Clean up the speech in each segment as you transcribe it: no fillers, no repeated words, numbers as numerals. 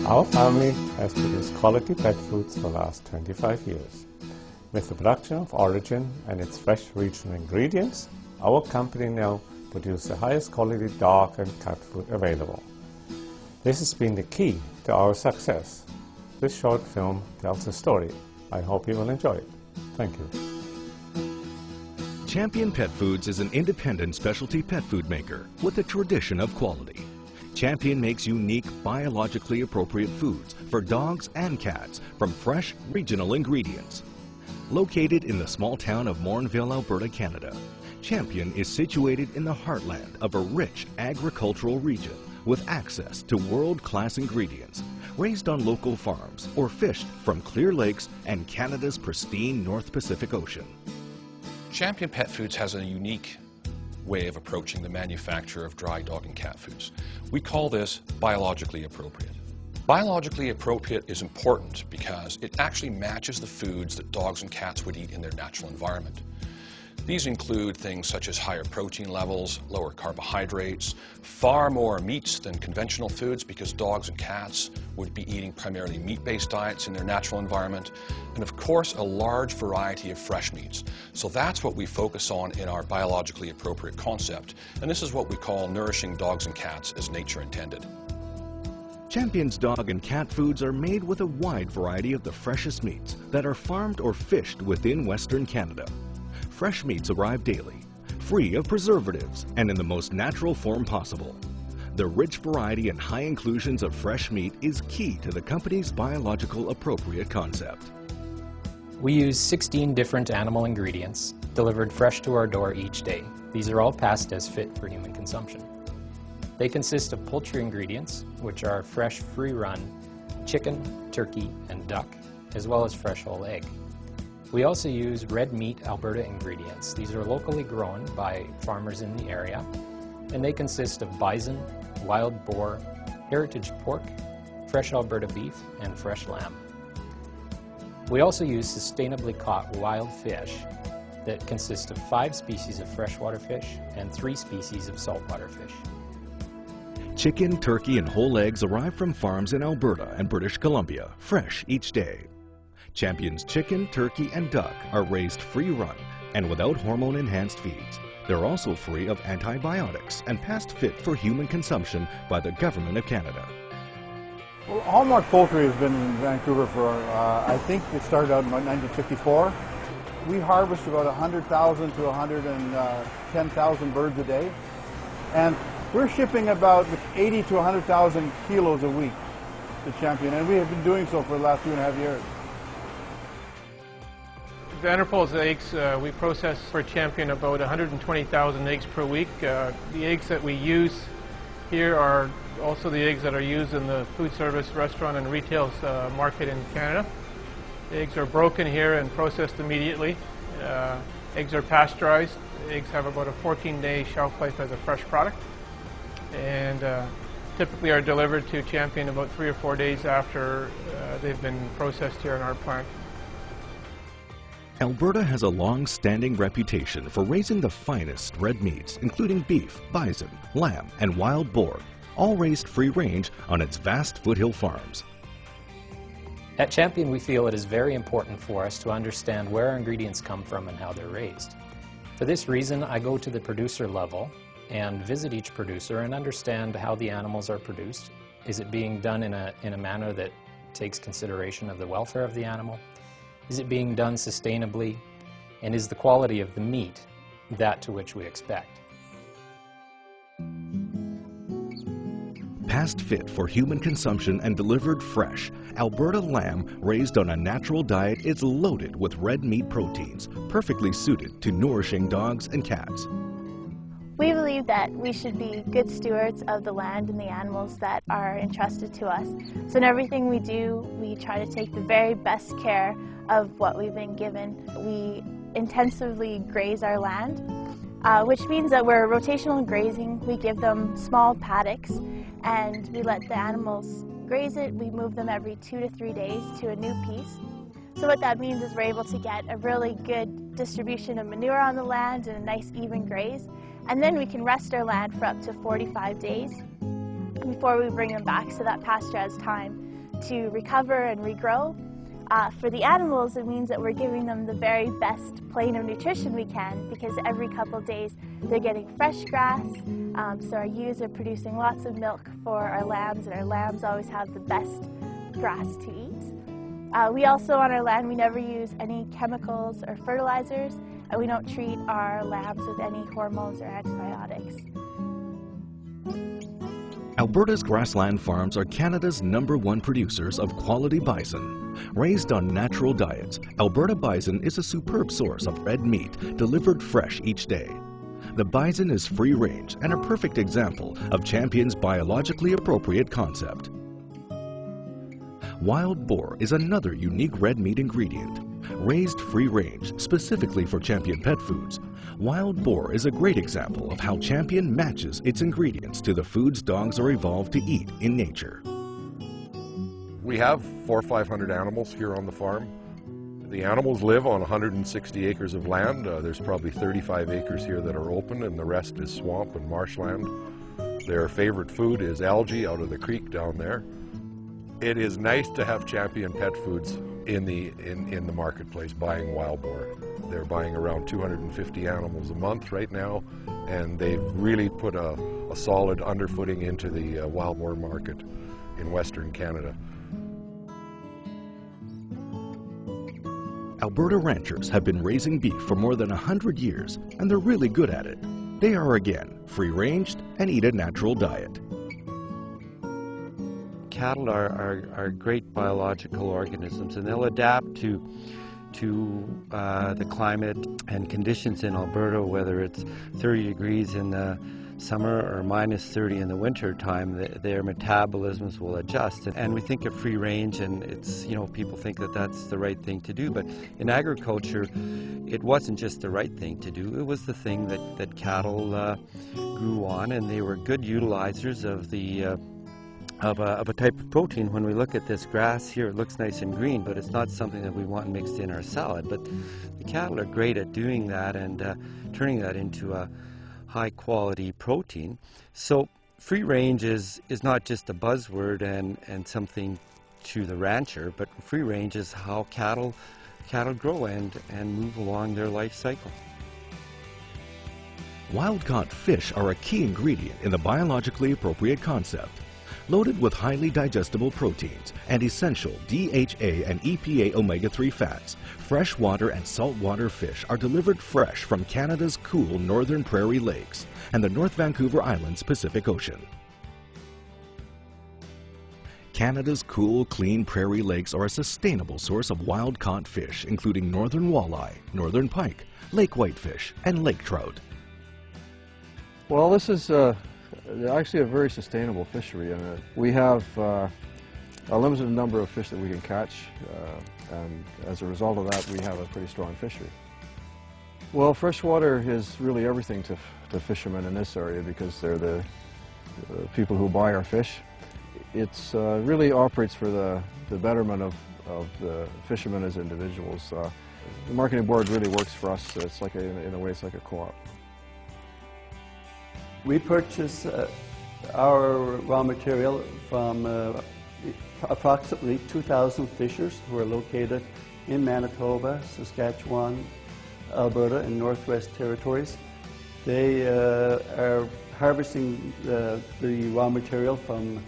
Our family has produced quality pet foods for the last 25 years. With the production of Orijen and its fresh regional ingredients, our company now produces the highest quality dog and cat food available. This has been the key to our success. This short film tells a story. I hope you will enjoy it. Thank you. Champion Pet Foods is an independent specialty pet food maker with a tradition of quality. Champion makes unique, biologically appropriate foods for dogs and cats from fresh, regional ingredients. Located in the small town of Morinville, Alberta, Canada, Champion is situated in the heartland of a rich agricultural region with access to world-class ingredients, raised on local farms or fished from clear lakes and Canada's pristine North Pacific Ocean. Champion Pet Foods has a unique way of approaching the manufacture of dry dog and cat foods. We call this biologically appropriate. Biologically appropriate is important because it actually matches the foods that dogs and cats would eat in their natural environment. These include things such as higher protein levels, lower carbohydrates, far more meats than conventional foods because dogs and cats would be eating primarily meat-based diets in their natural environment, and of course a large variety of fresh meats. So that's what we focus on in our biologically appropriate concept, and this is what we call nourishing dogs and cats as nature intended. Champion's dog and cat foods are made with a wide variety of the freshest meats that are farmed or fished within Western Canada. Fresh meats arrive daily, free of preservatives and in the most natural form possible. The rich variety and high inclusions of fresh meat is key to the company's biological appropriate concept. We use 16 different animal ingredients delivered fresh to our door each day. These are all passed as fit for human consumption. They consist of poultry ingredients, which are fresh, free-run chicken, turkey, and duck, as well as fresh whole egg. We also use red meat Alberta ingredients. These are locally grown by farmers in the area, and they consist of bison, wild boar, heritage pork, fresh Alberta beef, and fresh lamb. We also use sustainably caught wild fish that consist of 5 species of freshwater fish and 3 species of saltwater fish. Chicken, turkey, and whole eggs arrive from farms in Alberta and British Columbia, fresh each day. Champion's chicken, turkey, and duck are raised free-run and without hormone-enhanced feeds. They're also free of antibiotics and passed fit for human consumption by the Government of Canada. Well, Hallmark Poultry has been in Vancouver for, I think it started out in 1954. We harvest about 100,000 to 110,000 birds a day, and we're shipping about 80 to 100,000 kilos a week to Champion, and we have been doing so for the last 2.5 years. Vanderpool's eggs, we process for Champion about 120,000 eggs per week. The eggs that we use here are also the eggs that are used in the food service, restaurant, and retail market in Canada. The eggs are broken here and processed immediately. Eggs are pasteurized. Eggs have about a 14-day shelf life as a fresh product, and typically are delivered to Champion about 3 or 4 days after they've been processed here in our plant. Alberta has a long-standing reputation for raising the finest red meats, including beef, bison, lamb, and wild boar, all raised free-range on its vast foothill farms. At Champion, we feel it is very important for us to understand where our ingredients come from and how they're raised. For this reason, I go to the producer level and visit each producer and understand how the animals are produced. Is it being done in a manner that takes consideration of the welfare of the animal? Is it being done sustainably? And is the quality of the meat that to which we expect? Passed fit for human consumption and delivered fresh, Alberta lamb raised on a natural diet is loaded with red meat proteins, perfectly suited to nourishing dogs and cats. We believe that we should be good stewards of the land and the animals that are entrusted to us. So in everything we do, we try to take the very best care of what we've been given. We intensively graze our land, which means that we're rotational grazing. We give them small paddocks and we let the animals graze it. We move them every 2 to 3 days to a new piece. So what that means is we're able to get a really good distribution of manure on the land and a nice even graze. And then we can rest our land for up to 45 days before we bring them back, so that pasture has time to recover and regrow. For the animals, it means that we're giving them the very best plane of nutrition we can, because every couple of days they're getting fresh grass, so our ewes are producing lots of milk for our lambs, and our lambs always have the best grass to eat. We also, on our land, we never use any chemicals or fertilizers, and we don't treat our lambs with any hormones or antibiotics. Alberta's grassland farms are Canada's #1 producers of quality bison. Raised on natural diets, Alberta bison is a superb source of red meat delivered fresh each day. The bison is free-range and a perfect example of Champion's biologically appropriate concept. Wild boar is another unique red meat ingredient. Raised free-range specifically for Champion Pet Foods, wild boar is a great example of how Champion matches its ingredients to the foods dogs are evolved to eat in nature. We have 400 or 500 animals here on the farm. The animals live on 160 acres of land. There's probably 35 acres here that are open, and the rest is swamp and marshland. Their favorite food is algae out of the creek down there. It is nice to have Champion Pet Foods in the marketplace buying wild boar. They're buying around 250 animals a month right now, and they've really put a solid underfooting into the wild boar market in Western Canada. Alberta ranchers have been raising beef for more than 100 years, and they're really good at it. They are, again, free-ranged and eat a natural diet. Cattle are great biological organisms, and they'll adapt to the climate and conditions in Alberta, whether it's 30 degrees in the summer or -30 in the winter time. Their metabolisms will adjust, and we think of free range, and it's, you know, people think that that's the right thing to do, but in agriculture it wasn't just the right thing to do, it was the thing that cattle grew on, and they were good utilizers of the of a type of protein. When we look at this grass here, it looks nice and green, but it's not something that we want mixed in our salad. But the cattle are great at doing that and turning that into a high quality protein. So free range is not just a buzzword and something to the rancher, but free range is how cattle grow and move along their life cycle. Wild-caught fish are a key ingredient in the biologically appropriate concept. Loaded with highly digestible proteins and essential DHA and EPA omega-3 fats, freshwater and saltwater fish are delivered fresh from Canada's cool northern prairie lakes and the North Vancouver Island's Pacific Ocean. Canada's cool, clean prairie lakes are a sustainable source of wild-caught fish, including northern walleye, northern pike, lake whitefish, and lake trout. Well, this is actually a very sustainable fishery, and we have a limited number of fish that we can catch, and as a result of that we have a pretty strong fishery. Well, freshwater is really everything to fishermen in this area because they're the people who buy our fish. It's really operates for the betterment of the fishermen as individuals. The marketing board really works for us. It's like in a way it's like a co-op. We purchase our raw material from approximately 2,000 fishers who are located in Manitoba, Saskatchewan, Alberta, and Northwest Territories. They are harvesting the raw material from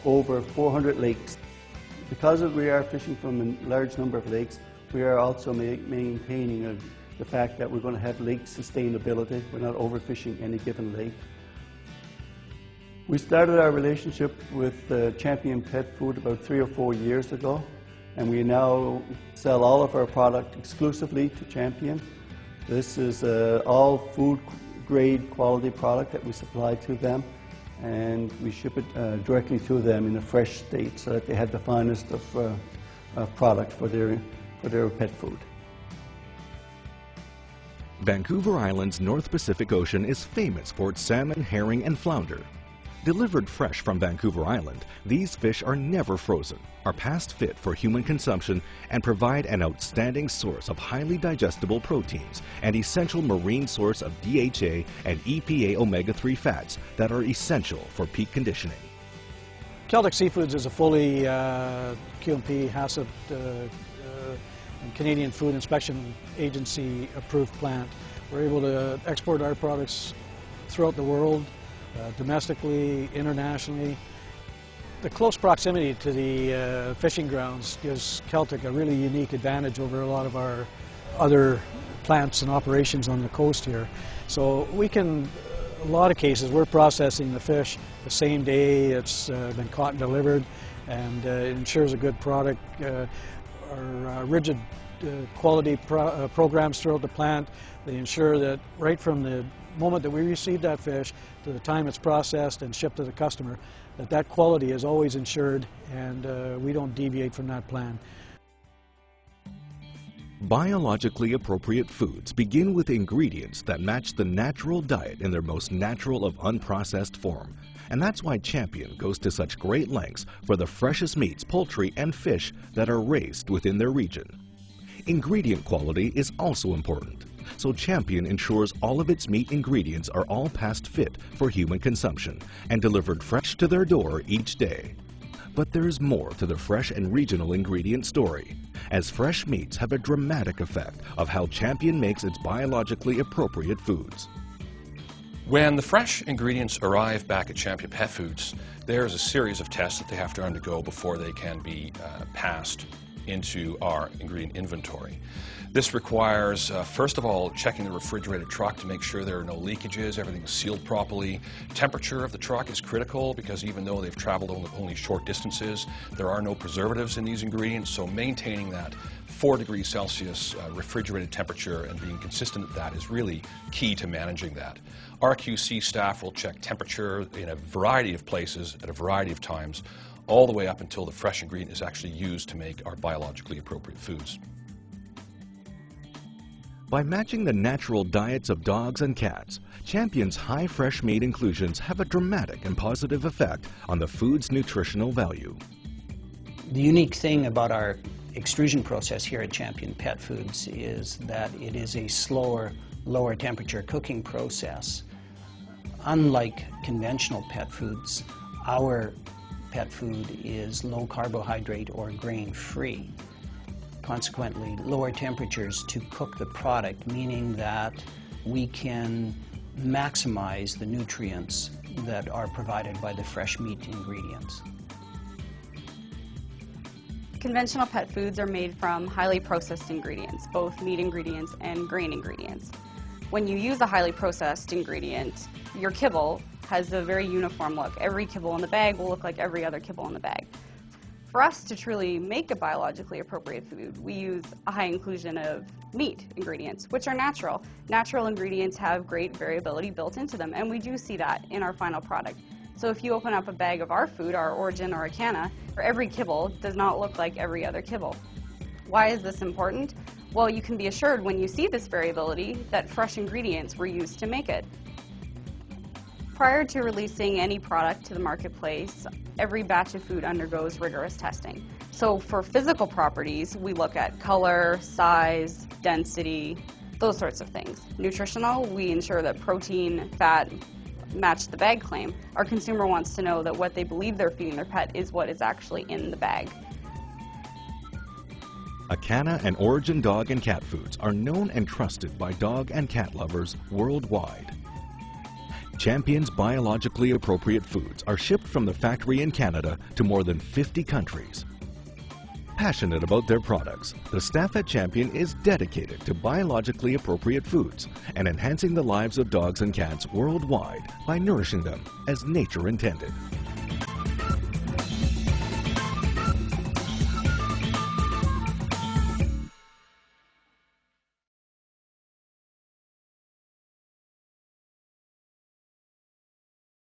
over 400 lakes. Because we are fishing from a large number of lakes, we are also maintaining the fact that we're going to have lake sustainability. We're not overfishing any given lake. We started our relationship with Champion Pet Food about 3 or 4 years ago, and we now sell all of our product exclusively to Champion. This is all food grade quality product that we supply to them, and we ship it directly to them in a fresh state so that they have the finest of product for their pet food. Vancouver Island's North Pacific Ocean is famous for its salmon, herring, and flounder. Delivered fresh from Vancouver Island, these fish are never frozen, are past fit for human consumption, and provide an outstanding source of highly digestible proteins and essential marine source of DHA and EPA omega-3 fats that are essential for peak conditioning. Celtic Seafoods is a fully QMP, HACCP, and Canadian Food Inspection Agency approved plant. We're able to export our products throughout the world, domestically, internationally. The close proximity to the fishing grounds gives Celtic a really unique advantage over a lot of our other plants and operations on the coast here. So we can, in a lot of cases, we're processing the fish the same day it's been caught and delivered, and it ensures a good product. Our rigid quality programs throughout the plant, they ensure that right from the moment that we receive that fish to the time it's processed and shipped to the customer, that quality is always ensured, and we don't deviate from that plan. Biologically appropriate foods begin with ingredients that match the natural diet in their most natural of unprocessed form. And that's why Champion goes to such great lengths for the freshest meats, poultry, and fish that are raised within their region. Ingredient quality is also important, so Champion ensures all of its meat ingredients are all past fit for human consumption and delivered fresh to their door each day. But there's more to the fresh and regional ingredient story, as fresh meats have a dramatic effect of how Champion makes its biologically appropriate foods. When the fresh ingredients arrive back at Champion Pet Foods, there's a series of tests that they have to undergo before they can be passed into our ingredient inventory. This requires, first of all, checking the refrigerated truck to make sure there are no leakages, everything's sealed properly. Temperature of the truck is critical because even though they've traveled only short distances, there are no preservatives in these ingredients, so maintaining that 4 degrees Celsius refrigerated temperature and being consistent at that is really key to managing that. Our QC staff will check temperature in a variety of places at a variety of times, all the way up until the fresh ingredient is actually used to make our biologically appropriate foods. By matching the natural diets of dogs and cats, Champion's high fresh meat inclusions have a dramatic and positive effect on the food's nutritional value. The unique thing about our extrusion process here at Champion Pet Foods is that it is a slower, lower temperature cooking process. Unlike conventional pet foods, our pet food is low carbohydrate or grain free. Consequently, lower temperatures to cook the product, meaning that we can maximize the nutrients that are provided by the fresh meat ingredients. Conventional pet foods are made from highly processed ingredients, both meat ingredients and grain ingredients. When you use a highly processed ingredient, your kibble has a very uniform look. Every kibble in the bag will look like every other kibble in the bag. For us to truly make a biologically appropriate food, we use a high inclusion of meat ingredients, which are natural. Natural ingredients have great variability built into them, and we do see that in our final product. So if you open up a bag of our food, our Orijen or Acana, every kibble does not look like every other kibble. Why is this important? Well, you can be assured when you see this variability that fresh ingredients were used to make it. Prior to releasing any product to the marketplace, every batch of food undergoes rigorous testing. So for physical properties, we look at color, size, density, those sorts of things. Nutritional, we ensure that protein, fat match the bag claim. Our consumer wants to know that what they believe they're feeding their pet is what is actually in the bag. Acana and Orijen dog and cat foods are known and trusted by dog and cat lovers worldwide. Champion's biologically appropriate foods are shipped from the factory in Canada to more than 50 countries. Passionate about their products, the staff at Champion is dedicated to biologically appropriate foods and enhancing the lives of dogs and cats worldwide by nourishing them as nature intended.